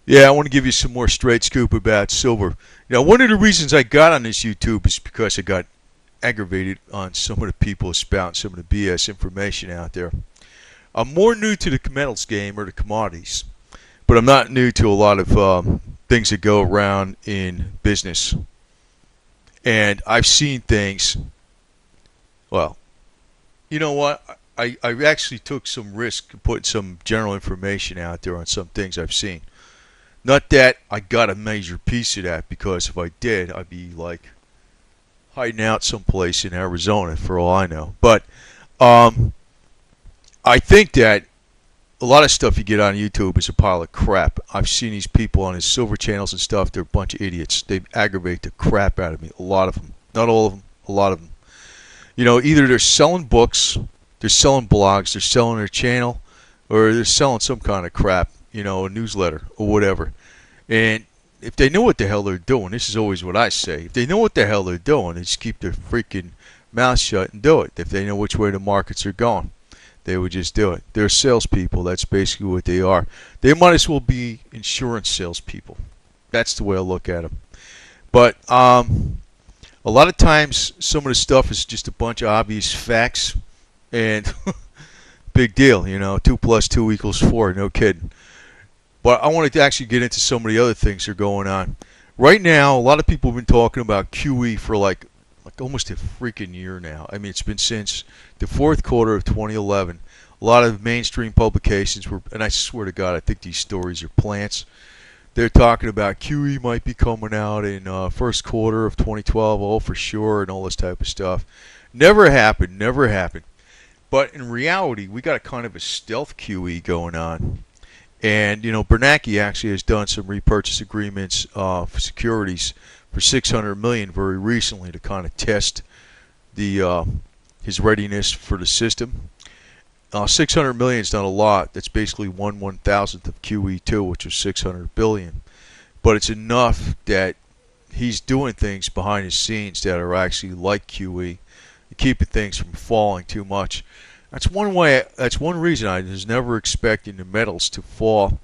Yeah, I want to give you some more straight scoop about silver. Now, one of the reasons I got on this YouTube is because I got aggravated on some of the people spouting some of the BS information out there. I'm more new to the metals game or the commodities, but I'm not new to a lot of things that go around in business. And I've seen things, well, you know what? I actually took some risk putting some general information out there on some things I've seen. Not that I got a major piece of that, because if I did, I'd be like hiding out someplace in Arizona for all I know. But um, I think that a lot of stuff you get on YouTube is a pile of crap. I've seen these people on his silver channels and stuff. They're a bunch of idiots. They aggravate the crap out of me. A lot of them. Not all of them. A lot of them. You know, either they're selling books, they're selling blogs, they're selling their channel, or they're selling some kind of crap, you know, a newsletter or whatever. And if they know what the hell they're doing, this is always what I say. If they know what the hell they're doing, they just keep their freaking mouth shut and do it. If they know which way the markets are going, they would just do it. They're salespeople. That's basically what they are. They might as well be insurance salespeople. That's the way I look at them. But a lot of times, some of the stuff is just a bunch of obvious facts, and big deal, you know. 2 plus 2 equals 4. No kidding. But I wanted to actually get into some of the other things that are going on. Right now, a lot of people have been talking about QE for like almost a freaking year now. I mean, it's been since the fourth quarter of 2011. A lot of mainstream publications were, and I swear to God, I think these stories are plants. They're talking about QE might be coming out in first quarter of 2012, oh for sure, and all this type of stuff. Never happened, never happened. But in reality, we got a kind of a stealth QE going on. And, you know, Bernanke actually has done some repurchase agreements for securities for $600 million very recently to kind of test the his readiness for the system. $600 million is not a lot. That's basically 1/1000th of QE2, which was $600 billion. But it's enough that he's doing things behind the scenes that are actually like QE, keeping things from falling too much. That's one way. That's one reason I was never expecting the metals to fall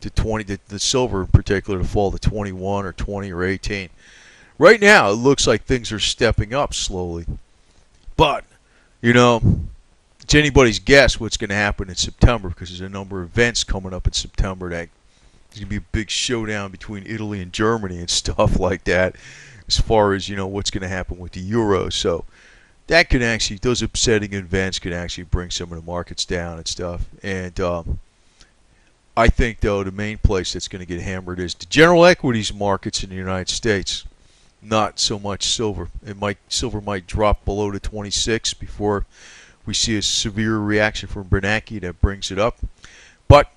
to 20. The silver in particular to fall to 21 or 20 or 18. Right now, it looks like things are stepping up slowly, but you know, it's anybody's guess what's going to happen in September, because there's a number of events coming up in September that there's going to be a big showdown between Italy and Germany and stuff like that, as far as, you know, what's going to happen with the euro. So that could actually, those upsetting events could actually bring some of the markets down and stuff. And I think, though, the main place that's going to get hammered is the general equities markets in the United States. Not so much silver. Silver might drop below the 26 before we see a severe reaction from Bernanke that brings it up. But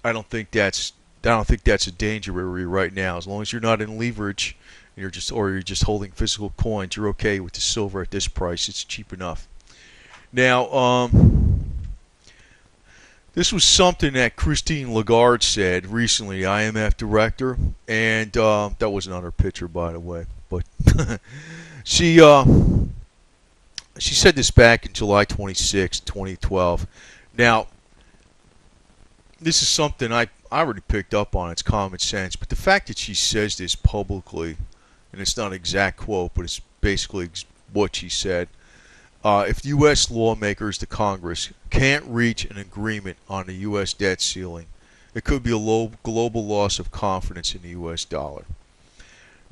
I don't think that's a danger area right now. As long as you're not in leverage, you're just holding physical coins, you're okay with the silver at this price. It's cheap enough. Now, this was something that Christine Lagarde said recently, IMF director, and that was not her picture, by the way. But she said this back in July 26, 2012. Now, this is something I already picked up on. It's common sense. But the fact that she says this publicly, and it's not an exact quote, but it's basically what she said. If U.S. lawmakers, the Congress, can't reach an agreement on the U.S. debt ceiling, it could be a global loss of confidence in the U.S. dollar.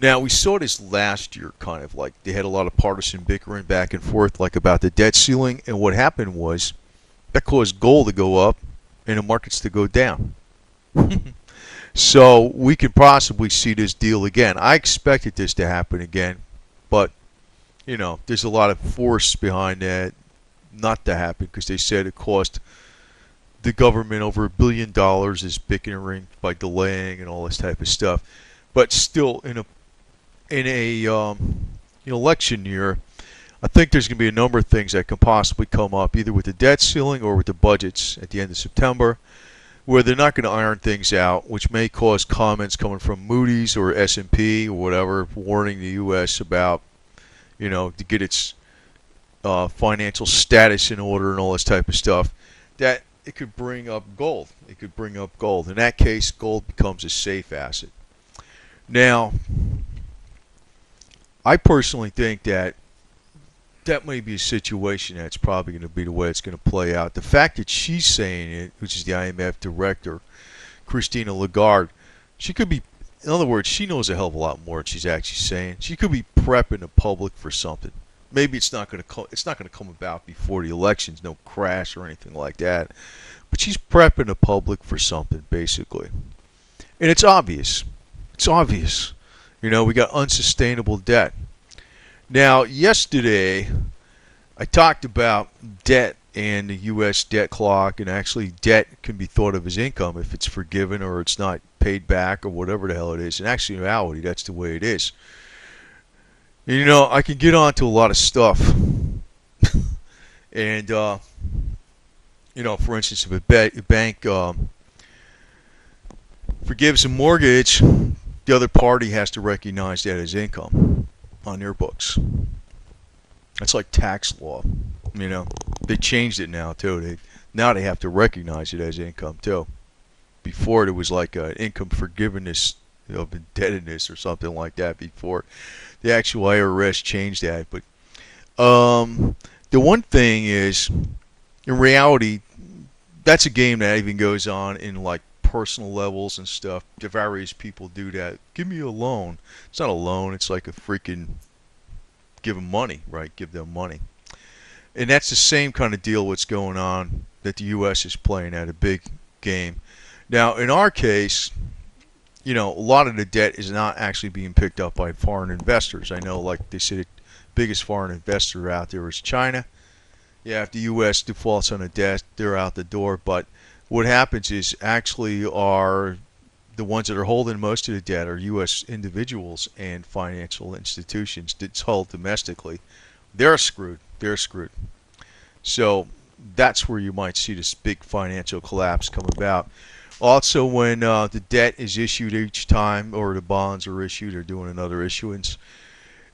Now, we saw this last year, kind of like they had a lot of partisan bickering back and forth, like about the debt ceiling, and what happened was that caused gold to go up and the markets to go down. So we could possibly see this deal again. I expected this to happen again, but you know, there's a lot of force behind that not to happen, because they said it cost the government over $1 billion is bickering by delaying and all this type of stuff. But still, in an election year, I think there's going to be a number of things that can possibly come up, either with the debt ceiling or with the budgets at the end of September, where they're not going to iron things out, which may cause comments coming from Moody's or S&P or whatever, warning the U.S. about, you know, to get its financial status in order and all this type of stuff. That it could bring up gold. It could bring up gold. In that case, gold becomes a safe asset. Now, I personally think that that may be a situation that's probably going to be the way it's going to play out. The fact that she's saying it, which is the IMF director, Christina Lagarde, she could be, in other words, she knows a hell of a lot more than she's actually saying. She could be prepping the public for something. Maybe it's not going to come about before the elections, no crash or anything like that. But she's prepping the public for something, basically. And it's obvious. It's obvious. You know, we got unsustainable debt. Now, yesterday, I talked about debt and the U.S. debt clock, and actually debt can be thought of as income if it's forgiven or it's not paid back or whatever the hell it is. And actually, in reality, that's the way it is. And, you know, I can get on to a lot of stuff. And, you know, for instance, if a bank forgives a mortgage, the other party has to recognize that as income on their books. That's like tax law, you know. They changed it now too. Now they have to recognize it as income too. Before it was like an income forgiveness of indebtedness or something like that. Before the actual IRS changed that, but the one thing is, in reality, that's a game that even goes on in like personal levels and stuff. The various people do that. Give me a loan. It's not a loan. It's like a freaking give them money, right? Give them money. And that's the same kind of deal what's going on that the U.S. is playing at, a big game. Now, in our case, you know, a lot of the debt is not actually being picked up by foreign investors. I know, like they say, the biggest foreign investor out there is China. Yeah, if the U.S. defaults on a debt, they're out the door. But what happens is actually are the ones that are holding most of the debt are U.S. individuals and financial institutions that's held domestically. They're screwed. They're screwed. So that's where you might see this big financial collapse come about. Also, when the debt is issued each time, or the bonds are issued, or doing another issuance,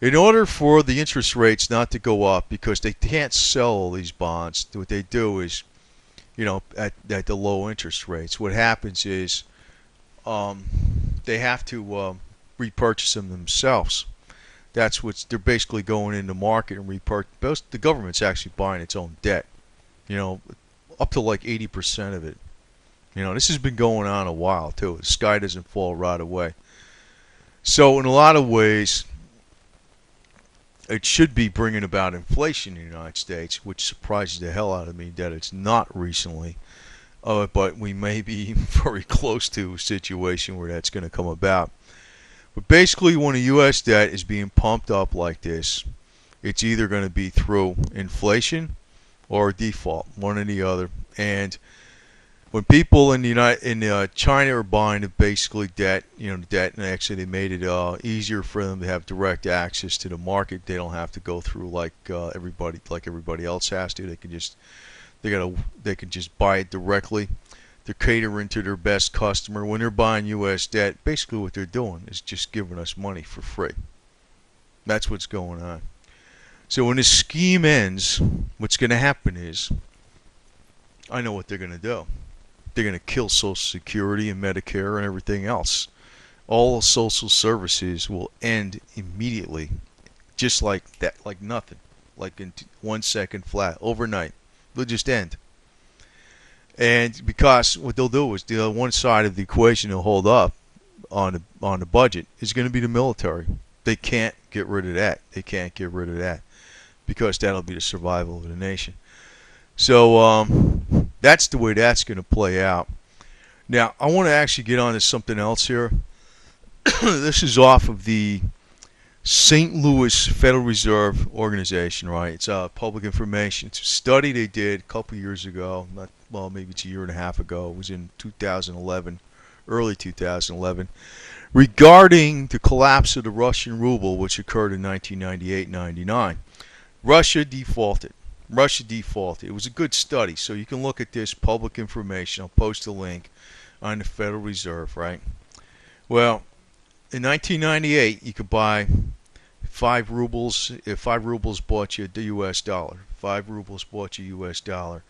in order for the interest rates not to go up, because they can't sell these bonds, what they do is, you know, at the low interest rates, what happens is they have to repurchase them themselves. That's what they're basically going in the market and repurchase. The government's actually buying its own debt, you know, up to like 80% of it. You know, this has been going on a while too. The sky doesn't fall right away. So in a lot of ways, it should be bringing about inflation in the United States, which surprises the hell out of me that it's not recently. But we may be very close to a situation where that's going to come about. But basically, when the U.S. debt is being pumped up like this, it's either going to be through inflation or default, one or the other. And when people in China are buying the basically debt, you know, debt, and actually they made it easier for them to have direct access to the market. They don't have to go through like everybody else has to. They can just buy it directly. They're catering to their best customer. When they're buying U.S. debt, basically what they're doing is just giving us money for free. That's what's going on. So when this scheme ends, what's going to happen is, I know what they're going to do. They're going to kill Social Security and Medicare and everything else. All social services will end immediately, just like that, like nothing, like in 1 second flat, overnight. They'll just end. And because what they'll do is the one side of the equation they'll hold up on the budget is going to be the military. They can't get rid of that. They can't get rid of that because that'll be the survival of the nation. So that's the way that's going to play out. Now, I want to actually get on to something else here. This is off of the St. Louis Federal Reserve Organization, right? It's public information. It's a study they did a couple years ago. Maybe it's a year and a half ago. It was in 2011, early 2011, regarding the collapse of the Russian ruble, which occurred in 1998-99. Russia defaulted. It was a good study, so you can look at this public information. I'll post a link on the Federal Reserve, right? Well, in 1998, you could buy 5 rubles. If 5 rubles bought you the U.S. dollar, 5 rubles bought you U.S. dollar.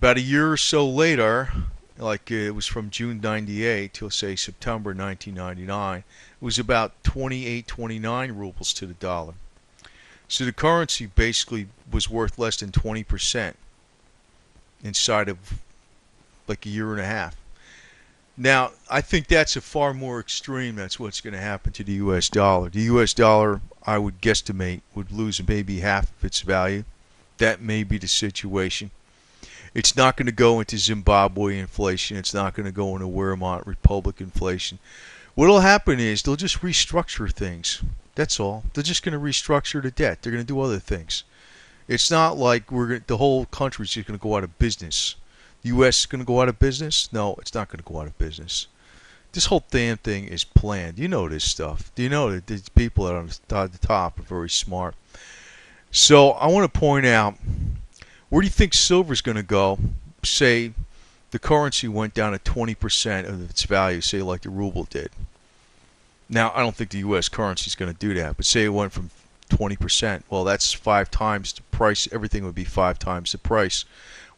About a year or so later, like it was from June 98 till say September 1999, it was about 28, 29 rubles to the dollar. So the currency basically was worth less than 20% inside of like a year and a half. Now, I think that's a far more extreme. That's what's going to happen to the U.S. dollar. The U.S. dollar, I would guesstimate, would lose maybe half of its value. That may be the situation. It's not going to go into Zimbabwe inflation. It's not going to go into Weimar Republic inflation. What will happen is they'll just restructure things. That's all. They're just going to restructure the debt. They're going to do other things. It's not like the whole country's just going to go out of business. The U.S. is going to go out of business? No, it's not going to go out of business. This whole damn thing is planned. You know this stuff. Do you know that these people that are at the top are very smart? So I want to point out, where do you think silver's going to go? Say the currency went down to 20% of its value, say like the ruble did. Now, I don't think the U.S. currency is going to do that, but say it went from 20%. Well, that's 5 times the price. Everything would be 5 times the price.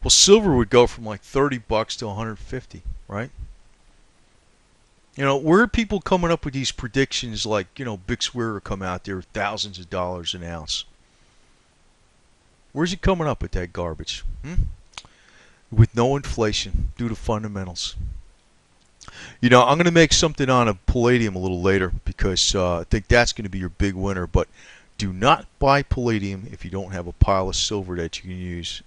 Well, silver would go from like $30 to 150, right? You know, where are people coming up with these predictions like, Big Swear come out there with thousands of dollars an ounce? Where's he coming up with that garbage? With no inflation due to fundamentals. I'm going to make something on a palladium a little later because I think that's going to be your big winner. But do not buy palladium if you don't have a pile of silver that you can use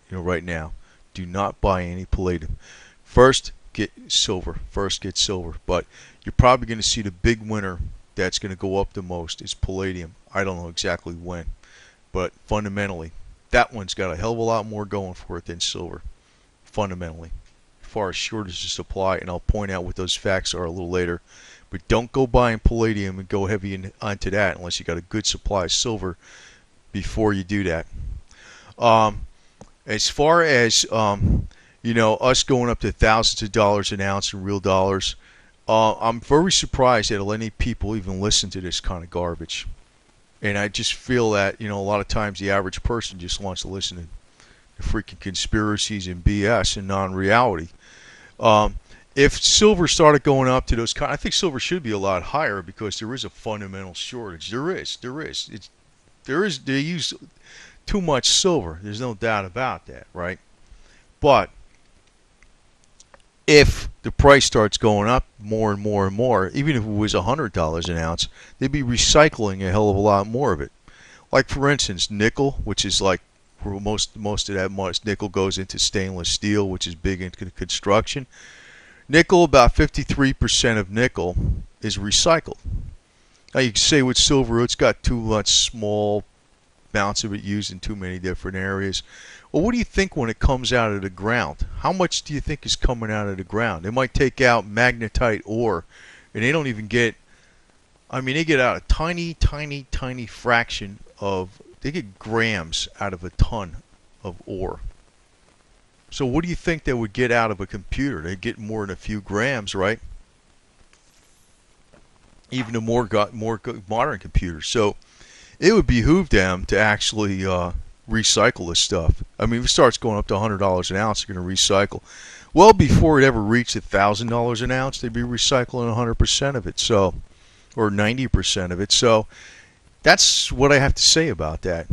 right now. Do not buy any palladium. First, get silver. But you're probably going to see the big winner that's going to go up the most is palladium. I don't know exactly when. But fundamentally, that one's got a hell of a lot more going for it than silver. Fundamentally. As far as shortage of supply, and I'll point out what those facts are a little later. But don't go buying palladium and go heavy onto that unless you got a good supply of silver before you do that. As far as us going up to thousands of dollars an ounce in real dollars, I'm very surprised that any people even listen to this kind of garbage. And I just feel that a lot of times the average person just wants to listen to freaking conspiracies and BS and non-reality. If silver started going up to those I think silver should be a lot higher because there is a fundamental shortage. There is. They use too much silver. There's no doubt about that, right? But if the price starts going up more and more and more, even if it was $100 an ounce, they'd be recycling a hell of a lot more of it. Like for instance, nickel, which is like where most of that much nickel goes into stainless steel, which is big into construction. Nickel, about 53% of nickel is recycled. Now you can say with silver, it's got too much small amounts of it used in too many different areas. Well, what do you think when it comes out of the ground? How much do you think is coming out of the ground? They might take out magnetite ore, and they don't even get, they get out a tiny, tiny, tiny fraction of, they get grams out of a ton of ore. So what do you think they would get out of a computer? They'd get more than a few grams, right? Even the more modern computers. So it would behoove them to actually recycle this stuff. If it starts going up to $100 an ounce, they're going to recycle. Well, before it ever reached $1,000 an ounce, they'd be recycling 100% of it, so, or 90% of it. So that's what I have to say about that.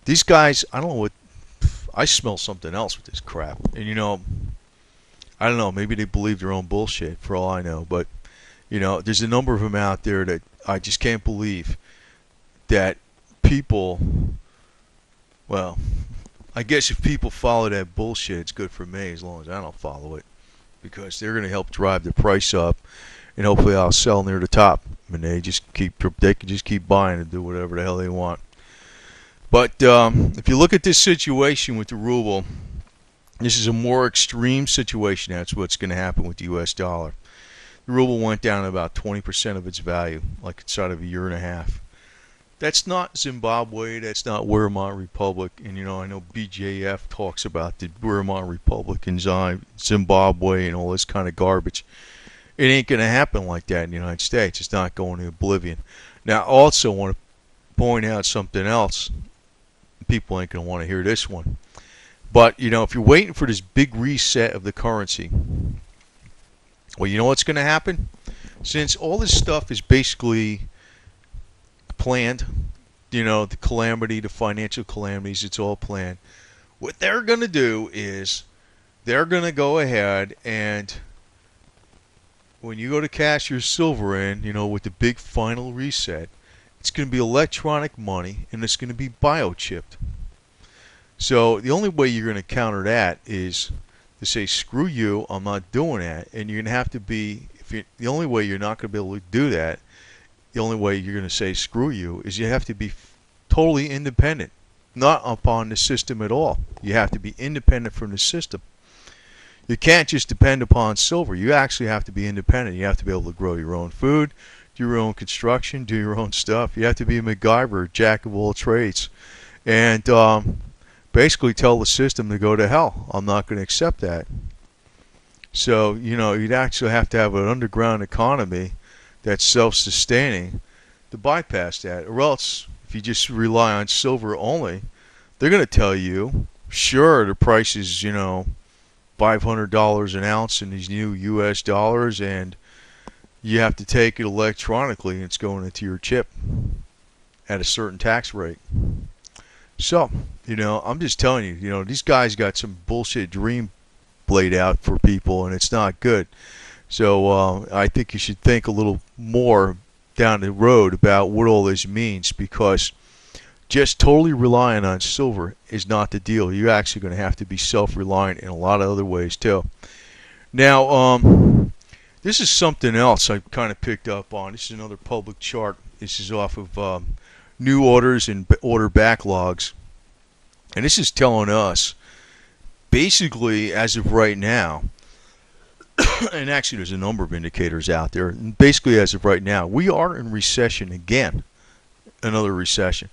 These guys, I don't know what, I smell something else with this crap. And I don't know, maybe they believe their own bullshit for all I know. But, there's a number of them out there that I just can't believe that people, well, I guess if people follow that bullshit, it's good for me as long as I don't follow it. Because they're going to help drive the price up. And hopefully I'll sell near the top. And they can just keep buying and do whatever the hell they want. But if you look at this situation with the ruble, this is a more extreme situation. That's what's going to happen with the U.S. dollar. The ruble went down to about 20% of its value, like inside of a year and a half. That's not Zimbabwe. That's not Weimar Republic. And, I know BJF talks about the Weimar Republic and Zimbabwe and all this kind of garbage. It ain't going to happen like that in the United States. It's not going to oblivion. Now, I also want to point out something else. People ain't going to want to hear this one. But if you're waiting for this big reset of the currency, well, you know what's going to happen? Since all this stuff is basically planned, the calamity, the financial calamities, it's all planned. What they're going to do is they're going to go ahead and when you go to cash your silver in, with the big final reset, it's going to be electronic money and it's going to be biochipped. So the only way you're going to counter that is to say, screw you, I'm not doing that. And you're going to have to be, the only way you're not going to be able to do that, the only way you're going to say screw you, is you have to be totally independent, not upon the system at all. You have to be independent from the system. You can't just depend upon silver. You actually have to be independent. You have to be able to grow your own food, do your own construction, do your own stuff. You have to be a MacGyver, jack of all trades. And basically tell the system to go to hell. I'm not going to accept that. So, you'd actually have to have an underground economy that's self-sustaining to bypass that. Or else, if you just rely on silver only, they're going to tell you, sure, the price is, $500 an ounce in these new US dollars, and you have to take it electronically, and it's going into your chip at a certain tax rate. So, I'm just telling you, these guys got some bullshit dream laid out for people, and it's not good. So I think you should think a little more down the road about what all this means, because just totally relying on silver is not the deal. You're actually going to have to be self-reliant in a lot of other ways too. Now, this is something else I kind of picked up on. This is another public chart. This is off of new orders and order backlogs. And this is telling us, basically, as of right now, and actually there's a number of indicators out there, and basically as of right now, we are in recession again. Another recession.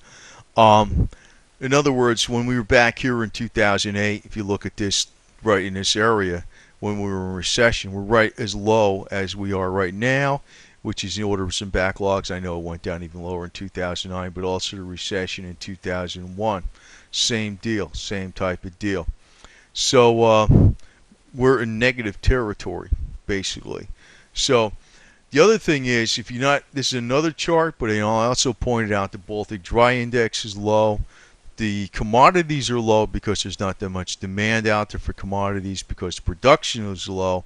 In other words, when we were back here in 2008, if you look at this right in this area, when we were in recession, we're right as low as we are right now, which is the orders and backlogs. I know it went down even lower in 2009, but also the recession in 2001. Same deal, same type of deal. So we're in negative territory, basically. So the other thing is, if you're not, this is another chart, but I also pointed out the Baltic Dry Index is low. The commodities are low because there's not that much demand out there for commodities because production is low.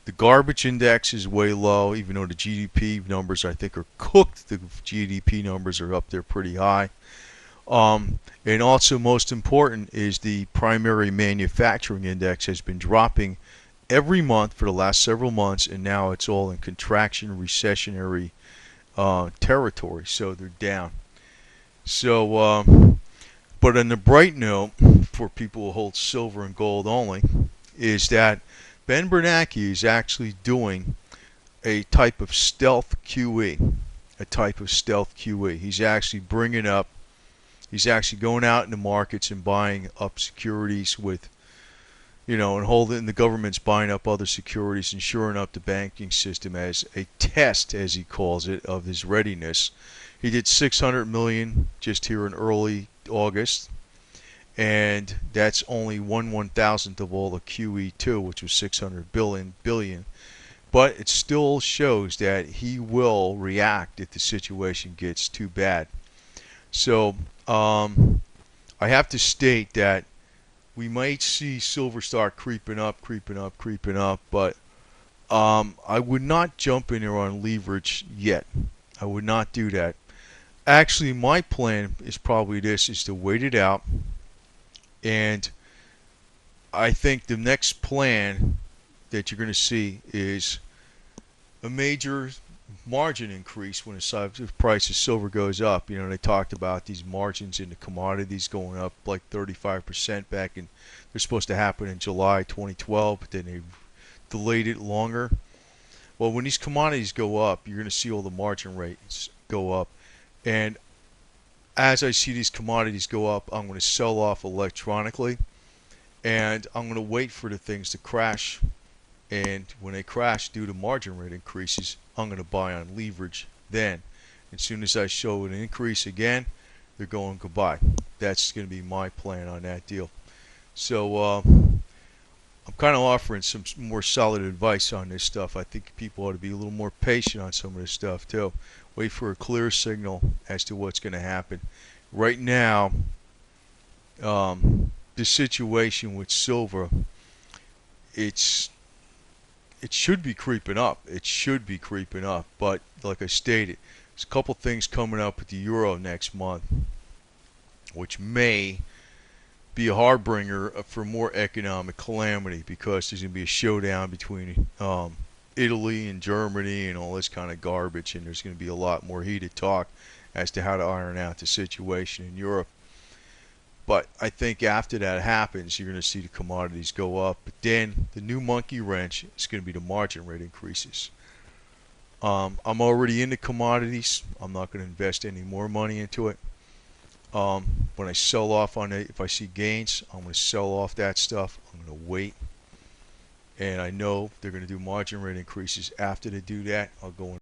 The garbage index is way low, even though the GDP numbers I think are cooked. The GDP numbers are up there pretty high. And also most important is the primary manufacturing index has been dropping every month for the last several months, and now it's all in contraction, recessionary territory, so they're down. So, but on the bright note, for people who hold silver and gold only, is that Ben Bernanke is actually doing a type of stealth QE. A type of stealth QE. He's actually bringing up, he's actually going out in the markets and buying up securities with, and holding, the government's buying up other securities and shoring up the banking system as a test, as he calls it, of his readiness. He did 600 million just here in early August, and that's only 1/1000th of all the QE2, which was 600 billion. But it still shows that he will react if the situation gets too bad. So I have to state that we might see silver start creeping up, but I would not jump in there on leverage yet. I would not do that. Actually, my plan is probably this, is to wait it out. And I think the next plan that you're going to see is a major margin increase when the price of silver goes up. They talked about these margins in the commodities going up like 35% back in, they're supposed to happen in July 2012, but then they delayed it longer. Well, when these commodities go up, you're going to see all the margin rates go up. And as I see these commodities go up, I'm going to sell off electronically, and I'm going to wait for the things to crash. And when they crash due to margin rate increases, I'm going to buy on leverage then. As soon as I show an increase again, they're going goodbye. That's going to be my plan on that deal. So I'm kind of offering some more solid advice on this stuff. I think people ought to be a little more patient on some of this stuff too. Wait for a clear signal as to what's going to happen. Right now, the situation with silver, it's it should be creeping up. It should be creeping up. But like I stated, there's a couple things coming up with the euro next month, which may be a harbinger for more economic calamity because there's going to be a showdown between Italy and Germany and all this kind of garbage, and there's going to be a lot more heated talk as to how to iron out the situation in Europe. But I think after that happens, you're going to see the commodities go up. But then the new monkey wrench is going to be the margin rate increases. I'm already into commodities. I'm not going to invest any more money into it. When I sell off on it, if I see gains, I'm going to sell off that stuff. I'm going to wait. And I know they're going to do margin rate increases. After they do that, I'll go in.